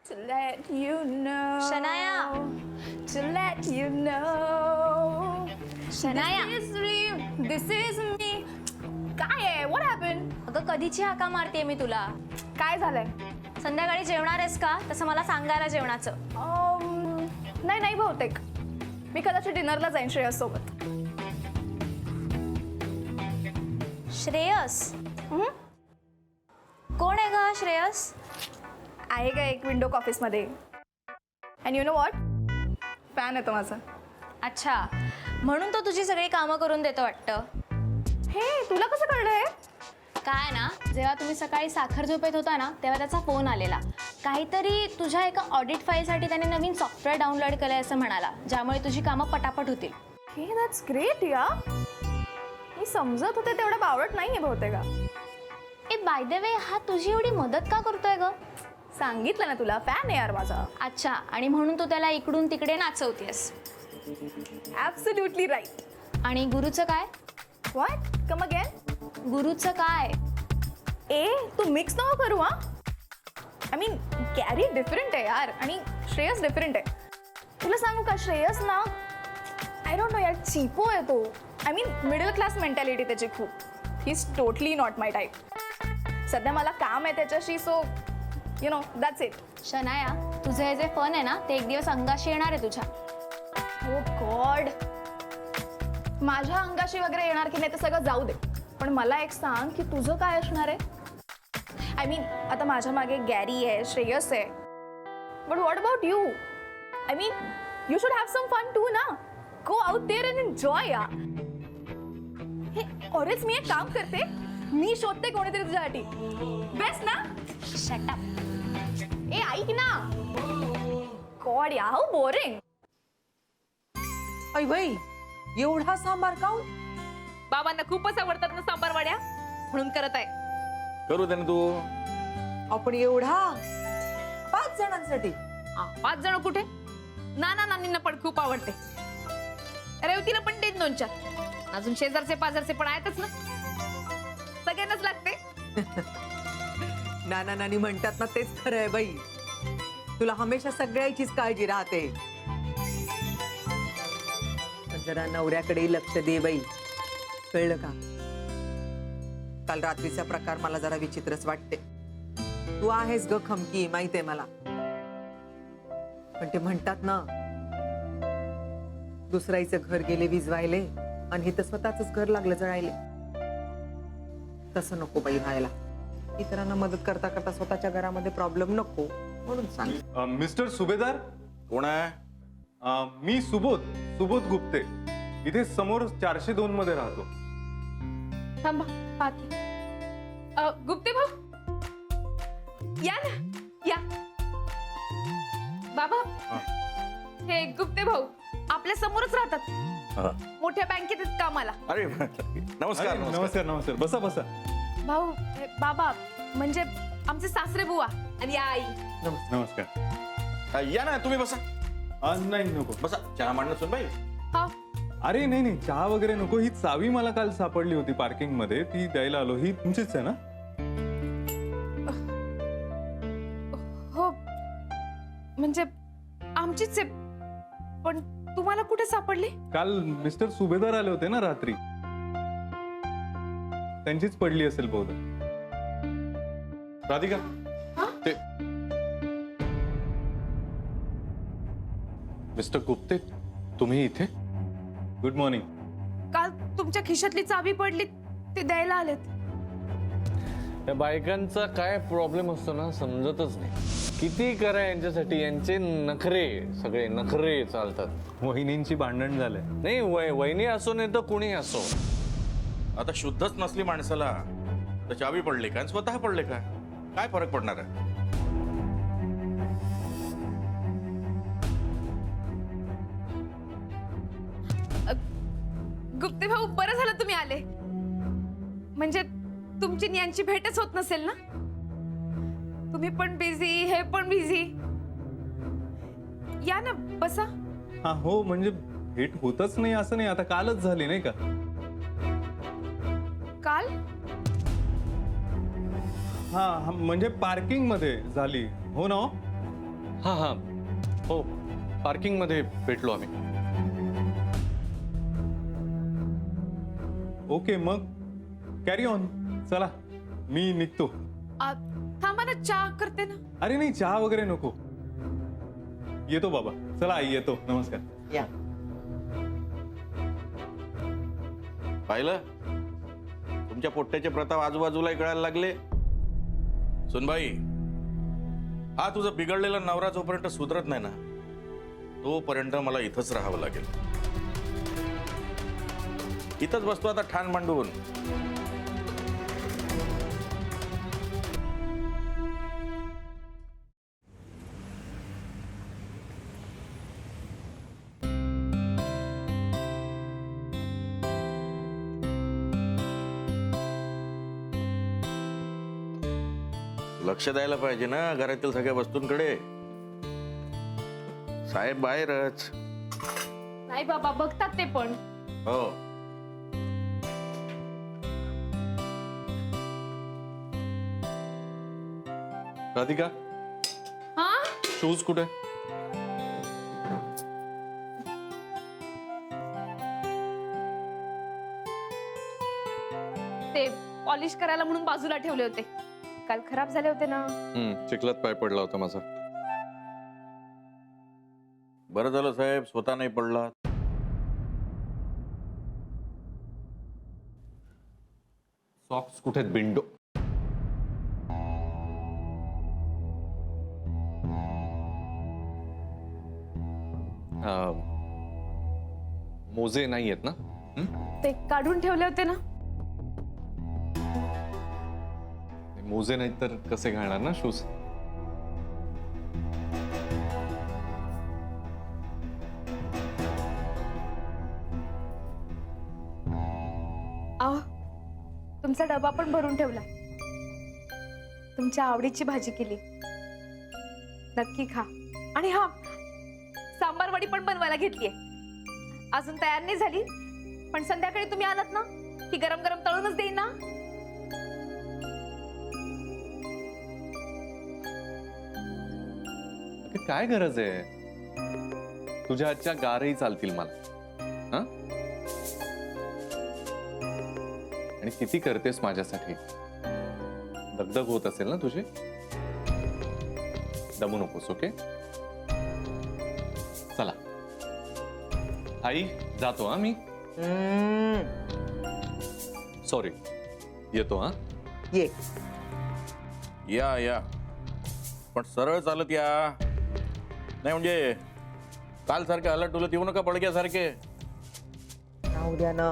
To let you know. Shanaya. To let you know. Shanaya. This is real. This is me. काय आहे? What happened? अगं कधीची हाका मारतेय मी तुला. काय झालंय? संध्याकाळी जेवणार आहेस का तसं मला सांगायला जेवणाचं. नाही बहुतेक. मी कदाचित डिनरला जाईन श्रेयस सोबत. श्रेयस. कोण आहे ग श्रेयस? आहे का एक विंडो ऑफिसमध्ये. And you know what, fan येतो माझा. अच्छा, म्हणून तो तुझी सगळी कामं करून देतो वाटतं. हे तुला कसं कळलंय? काय ना, जेव्हा तुम्ही सकाळी साखर झोपेत होता ना तेव्हा त्याचा फोन आलेला. काहीतरी तुझ्या एका ऑडिट फाईलसाठी त्याने नवीन सॉफ्टवेअर डाउनलोड केलंय असं म्हणाला, ज्यामुळे तुझी कामं पटापट होतील. हे दॅट्स ग्रेट या. मी समजत होते तेवढं बावळट नाहीये बहुतेक. ए बाय द वे, हा तुझी एवढी मदत का करतोय ग? सांगितलं ना तुला, फॅन आहे यार माझा. अच्छा, आणि म्हणून तू त्याला इकडून तिकडे नाचवतेस. Absolutely right. आणि गुरुचं काय? व्हॉट? Come again? गुरुचं काय? ए तू मिक्स नको करू हा. आय मीन गॅरी डिफरंट आहे यार आणि श्रेयस डिफरंट आहे. तुला सांगू का, श्रेयस ना आय डोंट नो यार, चिपो आहे तो. I mean middle class mentality त्याची खूप. He is totally not my type. सध्या मला काम आहे त्याच्याशी, so you know that's it. Shanaya, तुझं हे जे फन आहे ना ते एक दिवस अंगाशी येणार आहे तुझ्या. ओ गॉड, माझ्या अंगाशी वगैरे येणार की नाही ते सगळं जाऊ दे, पण मला एक सांग की तुझं काय असणार आहे? आय मीन आता माझ्या मागे गॅरी आहे, श्रेयस आहे, but what about you? I mean you should have some fun too ना. Go out there and enjoy ya. हे ऑरेच मी एक काम करते, मी शोधते कोणीतरी तुझ्यासाठी. बेस्ट ना? Shut up. ए ऐक ना. गॉड या, हाऊ बोरिंग. अय बाई, एवढा सांबार खाऊन? बाबांना खूपच आवडतात ना सांबार वड्या, म्हणून करत आहे. करू दे ना तू. आपण एवढा 5 जणांसाठी? 5 जण कुठे? नाना नानींना पण खूप आवडते. रेवतीला पण देत 2-4. अजून शेजारचे पाजारचे पण आहेतच ना, सगळ्यांनाच लागते. नाना नानी म्हणतात ना तेच खरं आहे बाई. तुला हमेशा सगळ्याचीच काळजी राहते. पण जरा नवऱ्याकडे लक्ष दे बाई, कळलं का? काल रात्रीचा प्रकार मला जरा विचित्रच वाटते. तू आहेस ग खमकी, माहितीये मला, पण ते म्हणतात ना, दुसऱ्याचं घर गेले विजवायले आणि हे तर स्वतःच घर लागलं जळायले. तसं नको बाई व्हायला. इतरांना मदत करता करता स्वतःच्या घरामध्ये प्रॉब्लेम नको, म्हणून सांग. मिस्टर सुभेदार. कोण आहे? मी सुबोध गुप्ते. इथे समोर 402 मध्ये राहतो. थांबा पाहते. गुप्ते भाऊ या ना, या. बाबा, हे गुप्ते भाऊ आपल्या समोरच राहतात. मोठ्या बँकेत आहेत कामाला. अरे नमस्कार. नमस्कार. बसा बसा. भाऊ, बाबा म्हणजे आमचे सासरे बुवा आणि आई. नमस्कार. या ना तुम्ही बसा. नाही नको. बसा, चहा मांडणं सुन बाई. हा, अरे नाही, चहा वगैरे नको. ही चावी मला काल सापडली होती पार्किंग मध्ये, ती द्यायला आलो. ही तुमचीच आहे ना? हो म्हणजे आमचीच आहे, पण तुम्हाला कुठे सापडली? काल मिस्टर सुभेदार आले होते ना रात्री, त्यांचीच पडली असेल बहुधा. राधिका, ते मिस्टर गुप्ते, तुम्ही इथे? Good morning. काल तुमच्या खिशातली चावी पडली, ते द्यायला आलेत. या बायकांचा काय प्रॉब्लेम असतो ना समजतच नाही. किती करा यांच्यासाठी, यांचे नखरे, सगळे नखरे चालतात. वहिनींची भांडण झालंय. नाही वहिनी असो नाही तर कुणी असो. आता शुद्धच नसली माणसाला तर चावी पडले काय स्वतः पडले काय फरक पडणार आहे? गुप्ते भाऊ, बरं झालं तुम्ही आले. म्हणजे तुमची आणि यांची भेटच होत नसेल ना. तुम्ही पण बिझी, हे पण बिझी. या ना, बसा. हा हो, म्हणजे भेट होतच नाही असं नाही, आता कालच झाली नाही का? काल? हा म्हणजे पार्किंग मध्ये झाली. हो ना? हां हां हो पार्किंगमध्ये भेटलो आम्ही. ओके मग कॅरी ऑन. चला मी निघतो. थांबा ना, चहा करते ना. अरे नाही चहा वगैरे नको. येतो बाबा. चला आई येतो. नमस्कार. या. पाहिलं तुमच्या पोट्ट्याचे प्रताप आजूबाजूला कळायला लागले. सुनबाई, हा तुझा बिघडलेला नवरा जोपर्यंत सुधरत नाही ना तोपर्यंत मला इथंच राहावं लागेल. इथंच बसतो आता ठाण मांडून. लक्ष द्यायला पाहिजे ना घरातील सगळ्या वस्तूंकडे. साहेब बाहेरच. नाही बाबा, बघतात ते पण. हो. राधिका हा, शूज कुठे? ते पॉलिश करायला म्हणून बाजूला ठेवले होते. काल खराब झाले होते ना. चिखलात पाय पडला होता माझा. बरं झालं साहेब स्वतः नाही पडला. सॉक्स कुठे आहेत बिंडो? मोजे नाही आहेत ना? ते काढून ठेवले होते ना. मोजे नाहीत तर कसे घालणार ना शूज? आह, तुमचा डबा पण भरून ठेवला. तुमच्या आवडीची भाजी केली, नक्की खा. आणि हा, सांबार वडी पण बनवायला घेतलीये. अजून तयार नाही झाली, पण संध्याकाळी तुम्ही आलात ना की गरम गरम तळूनच देईन ना. अगं, काय गरज आहे? तुझ्या हातच्या गारही चालतील मला. हा? आणि किती करतेस माझ्यासाठी? दगदग होत असेल ना तुझी? दमू नकोस. ओके चला आई, जातो हा मी. सॉरी, येतो हा. ये. या या पण सरळ चालत या. नाही म्हणजे काल सारखे हलत डुलत येऊ नका बळग्यासारखे. राहू द्या ना.